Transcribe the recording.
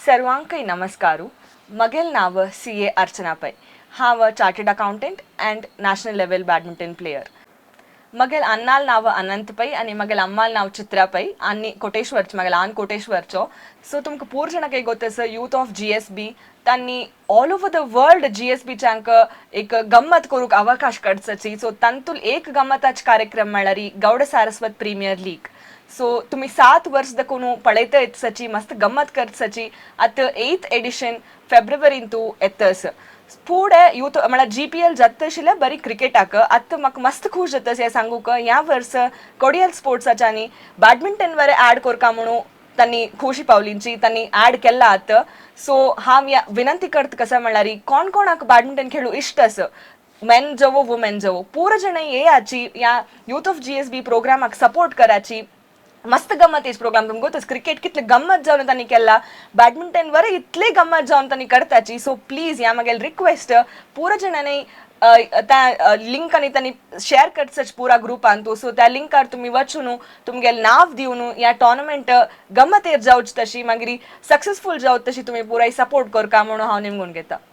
सर्वांकೈ नमस्कारू. मगेल नाव CA Archana Pai. हाव chartered accountant and national level badminton player. मगेल अन्नाल नाव अनंत पै आणि मगेल अम्माल नाव चित्रा पै आणि कोटेश्वर मगेल आन कोटेश्वरचो. सो तुमकां पूर जनक गोत्तस यूथ ऑफ GSB तांनी all over the world GSB च्यांक एक गम्मत करूक अवकाश कडचची. सो तांतूल एक गम्मताच कार्यक्रम म्हळ्यार Gaud Saraswat premier league. So तुम्ही 7 वर्ष कोणू पळयता येतसाची मस्त गंमत करतसाची आता 8th एडिशन फेब्रुवारींतू येतस. पुढे यूथ म्हळ्यार GPL जातशिल्ले बरी क्रिकेटाक आतां म्हाका मस्त खूश जातस हे सांगूक ह्या वर्स कोडियल स्पोर्ट्साच्या आनी बॅडमिंटन वरे ॲड करका म्हणून त्यांनी खोशी पावलींची त्यांनी ॲड केला आता. सो हांव या विनंती करता कसं म्हळ्यार कोण कोणाक बॅडमिंटन खेळू इष्ट आस मेन जावो वुमेन जावो पूर जण येयाची या यूथ ऑफ GSB प्रोग्रामाक सपोर्ट कराची. मस्त गम्मत येस प्रोग्राम तुमको तो क्रिकेट कितले गम्मत जावन तांणी केला बॅडमिंटन वर इतले गम्मत जावन तांणी करताची. सो प्लीज ह्या मागेल रिक्वेस्ट पुरा जणांनी त्या लिंक आनी तांणी शेअर करचेच पुरा ग्रुपान तो. सो त्या लिंकार तुम्ही वचून तुमगेल नाव दिवन या टोर्नामेंट गम्मत येर जावच तशी मागीर सक्सेसफुल जावत तशी तुम्ही पुराय सपोर्ट करका म्हणून हांव निमगून घेता.